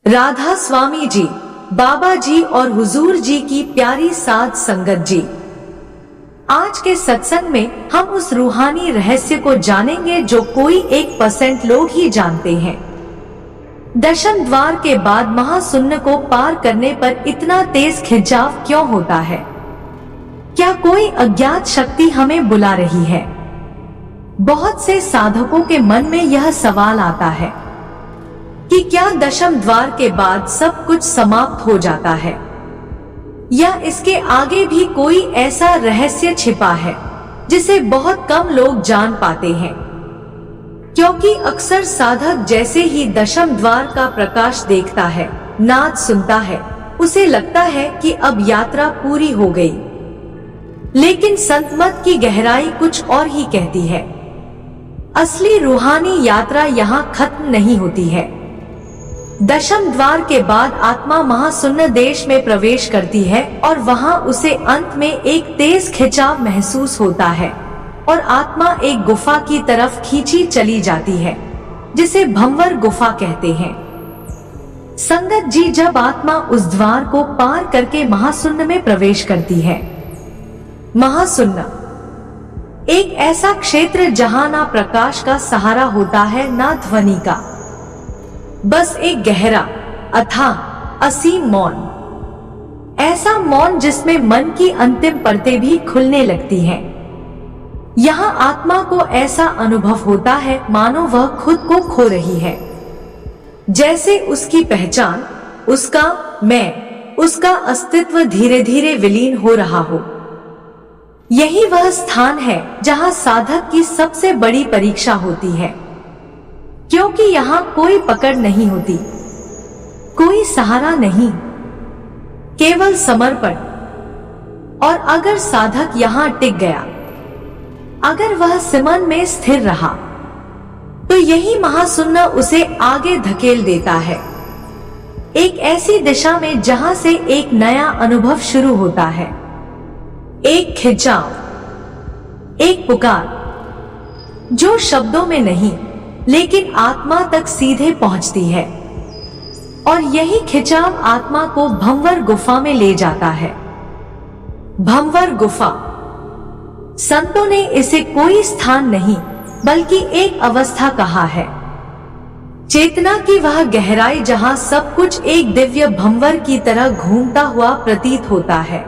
राधा स्वामी जी, बाबा जी और हुजूर जी की प्यारी साध संगत जी, आज के सत्संग में हम उस रूहानी रहस्य को जानेंगे जो कोई 1% लोग ही जानते हैं। दशम द्वार के बाद महाशून्य को पार करने पर इतना तेज खिंचाव क्यों होता है? क्या कोई अज्ञात शक्ति हमें बुला रही है? बहुत से साधकों के मन में यह सवाल आता है कि क्या दशम द्वार के बाद सब कुछ समाप्त हो जाता है, या इसके आगे भी कोई ऐसा रहस्य छिपा है जिसे बहुत कम लोग जान पाते हैं। क्योंकि अक्सर साधक जैसे ही दशम द्वार का प्रकाश देखता है, नाद सुनता है, उसे लगता है कि अब यात्रा पूरी हो गई। लेकिन संत मत की गहराई कुछ और ही कहती है। असली रूहानी यात्रा यहाँ खत्म नहीं होती है। दशम द्वार के बाद आत्मा महाशून्य देश में प्रवेश करती है और वहां उसे अंत में एक तेज खिंचाव महसूस होता है और आत्मा एक गुफा की तरफ खींची चली जाती है, जिसे भंवर गुफा कहते हैं। संगत जी, जब आत्मा उस द्वार को पार करके महाशून्य में प्रवेश करती है, महाशून्य एक ऐसा क्षेत्र जहां ना प्रकाश का सहारा होता है, ना ध्वनि का, बस एक गहरा, अथाह, असीम मौन। ऐसा मौन जिसमें मन की अंतिम परतें भी खुलने लगती हैं। यहाँ आत्मा को ऐसा अनुभव होता है मानो वह खुद को खो रही है, जैसे उसकी पहचान, उसका मैं, उसका अस्तित्व धीरे धीरे विलीन हो रहा हो। यही वह स्थान है जहाँ साधक की सबसे बड़ी परीक्षा होती है, क्योंकि यहाँ कोई पकड़ नहीं होती, कोई सहारा नहीं, केवल समर्पण। और अगर साधक यहाँ टिक गया, अगर वह सिमरन में स्थिर रहा, तो यही महाशून्य उसे आगे धकेल देता है, एक ऐसी दिशा में जहां से एक नया अनुभव शुरू होता है, एक खिंचाव, एक पुकार जो शब्दों में नहीं लेकिन आत्मा तक सीधे पहुंचती है। और यही खिंचाव आत्मा को भंवर गुफा में ले जाता है। भंवर गुफा, संतों ने इसे कोई स्थान नहीं बल्कि एक अवस्था कहा है, चेतना की वह गहराई जहां सब कुछ एक दिव्य भंवर की तरह घूमता हुआ प्रतीत होता है।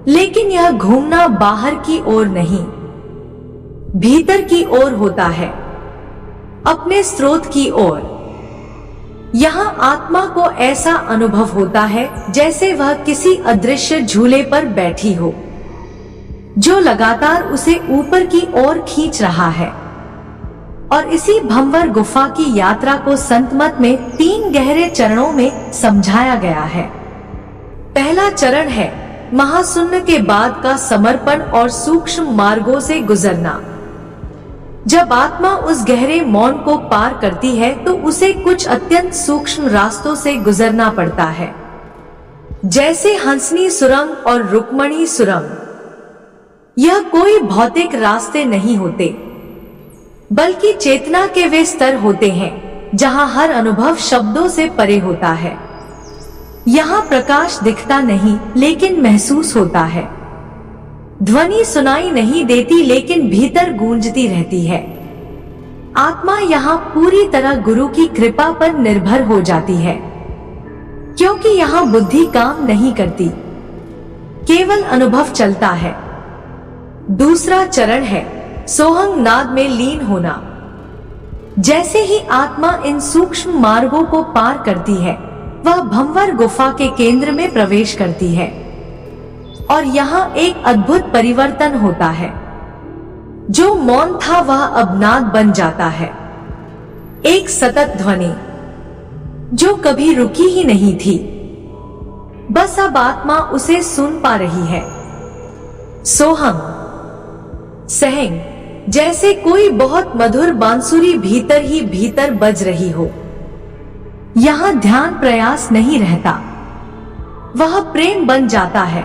लेकिन यह घूमना बाहर की ओर नहीं, भीतर की ओर होता है, अपने स्रोत की ओर। यहाँ आत्मा को ऐसा अनुभव होता है जैसे वह किसी अदृश्य झूले पर बैठी हो, जो लगातार उसे ऊपर की ओर खींच रहा है। और इसी भंवर गुफा की यात्रा को संत मत में 3 गहरे चरणों में समझाया गया है। पहला चरण है महाशून्य के बाद का समर्पण और सूक्ष्म मार्गों से गुजरना। जब आत्मा उस गहरे मौन को पार करती है तो उसे कुछ अत्यंत सूक्ष्म रास्तों से गुजरना पड़ता है, जैसे हंसनी सुरंग और रुक्मणी सुरंग। यह कोई भौतिक रास्ते नहीं होते, बल्कि चेतना के वे स्तर होते हैं जहां हर अनुभव शब्दों से परे होता है। यहाँ प्रकाश दिखता नहीं लेकिन महसूस होता है, ध्वनि सुनाई नहीं देती लेकिन भीतर गूंजती रहती है। आत्मा यहाँ पूरी तरह गुरु की कृपा पर निर्भर हो जाती है, क्योंकि यहाँ बुद्धि काम नहीं करती, केवल अनुभव चलता है। दूसरा चरण है सोहंग नाद में लीन होना। जैसे ही आत्मा इन सूक्ष्म मार्गों को पार करती है, वह भंवर गुफा के केंद्र में प्रवेश करती है और यहाँ एक अद्भुत परिवर्तन होता है। जो मौन था वह अब नाद बन जाता है, एक सतत ध्वनि जो कभी रुकी ही नहीं थी, बस अब आत्मा उसे सुन पा रही है। सोहम, सहंग, जैसे कोई बहुत मधुर बांसुरी भीतर ही भीतर बज रही हो। यहाँ ध्यान प्रयास नहीं रहता, वह प्रेम बन जाता है।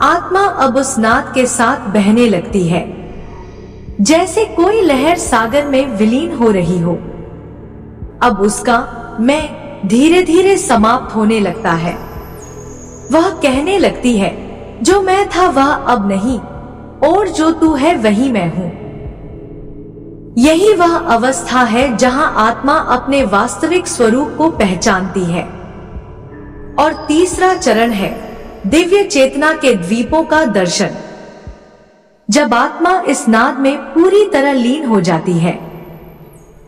आत्मा अब उस नाद के साथ बहने लगती है, जैसे कोई लहर सागर में विलीन हो रही हो। अब उसका मैं धीरे धीरे समाप्त होने लगता है। वह कहने लगती है, जो मैं था वह अब नहीं, और जो तू है वही मैं हूँ। यही वह अवस्था है जहाँ आत्मा अपने वास्तविक स्वरूप को पहचानती है। और तीसरा चरण है दिव्य चेतना के द्वीपों का दर्शन। जब आत्मा इस नाद में पूरी तरह लीन हो जाती है,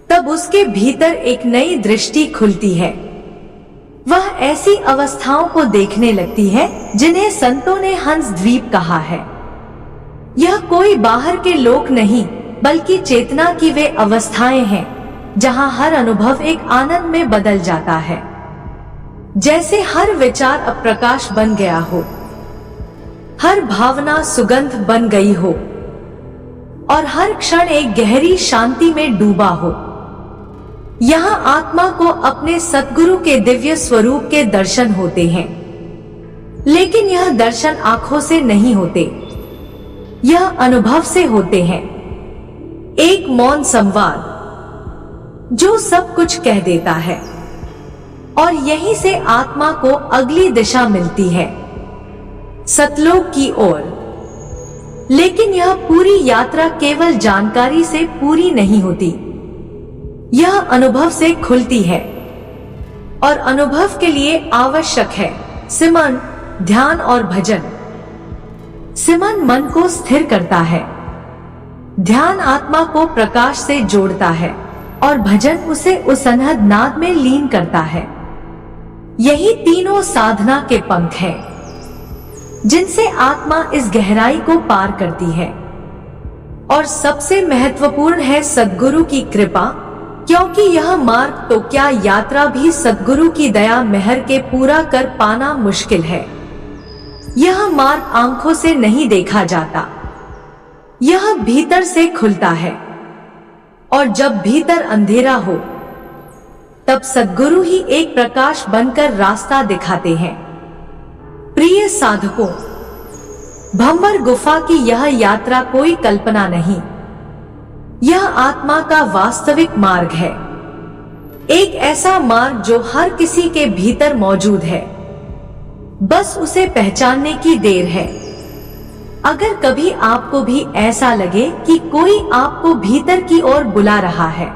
तब उसके भीतर एक नई दृष्टि खुलती है। वह ऐसी अवस्थाओं को देखने लगती है जिन्हें संतों ने हंस द्वीप कहा है। यह कोई बाहर के लोक नहीं, बल्कि चेतना की वे अवस्थाएं हैं जहां हर अनुभव एक आनंद में बदल जाता है। जैसे हर विचार अब प्रकाश बन गया हो, हर भावना सुगंध बन गई हो, और हर क्षण एक गहरी शांति में डूबा हो। यहाँ आत्मा को अपने सद्गुरु के दिव्य स्वरूप के दर्शन होते हैं। लेकिन यह दर्शन आंखों से नहीं होते, यह अनुभव से होते हैं। एक मौन संवाद जो सब कुछ कह देता है, और यहीं से आत्मा को अगली दिशा मिलती है, सतलोक की ओर। लेकिन यह पूरी यात्रा केवल जानकारी से पूरी नहीं होती, यह अनुभव से खुलती है। और अनुभव के लिए आवश्यक है सिमरन, ध्यान और भजन। सिमरन मन को स्थिर करता है, ध्यान आत्मा को प्रकाश से जोड़ता है, और भजन उसे उस अनहद नाद में लीन करता है। यही तीनों साधना के पंख हैं, जिनसे आत्मा इस गहराई को पार करती है। और सबसे महत्वपूर्ण है सद्गुरु की कृपा, क्योंकि यह मार्ग तो क्या, यात्रा भी सद्गुरु की दया मेहर के पूरा कर पाना मुश्किल है। यह मार्ग आंखों से नहीं देखा जाता, यह भीतर से खुलता है। और जब भीतर अंधेरा हो, तब सद्गुरु ही एक प्रकाश बनकर रास्ता दिखाते हैं। प्रिय साधकों, भंवर गुफा की यह यात्रा कोई कल्पना नहीं, यह आत्मा का वास्तविक मार्ग है। एक ऐसा मार्ग जो हर किसी के भीतर मौजूद है, बस उसे पहचानने की देर है। अगर कभी आपको भी ऐसा लगे कि कोई आपको भीतर की ओर बुला रहा है,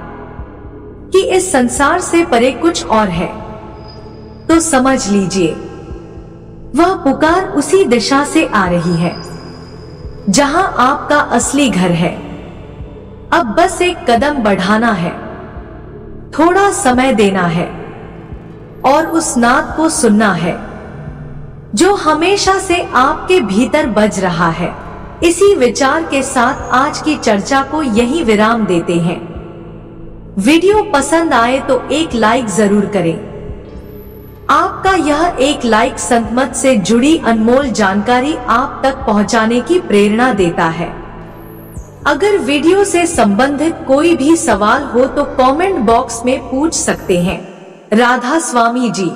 कि इस संसार से परे कुछ और है, तो समझ लीजिए वह पुकार उसी दिशा से आ रही है जहां आपका असली घर है। अब बस एक कदम बढ़ाना है, थोड़ा समय देना है, और उस नाद को सुनना है जो हमेशा से आपके भीतर बज रहा है। इसी विचार के साथ आज की चर्चा को यहीं विराम देते हैं। वीडियो पसंद आए तो एक लाइक जरूर करें। आपका यह एक लाइक संतमत से जुड़ी अनमोल जानकारी आप तक पहुंचाने की प्रेरणा देता है। अगर वीडियो से संबंधित कोई भी सवाल हो तो कमेंट बॉक्स में पूछ सकते हैं। राधा स्वामी जी।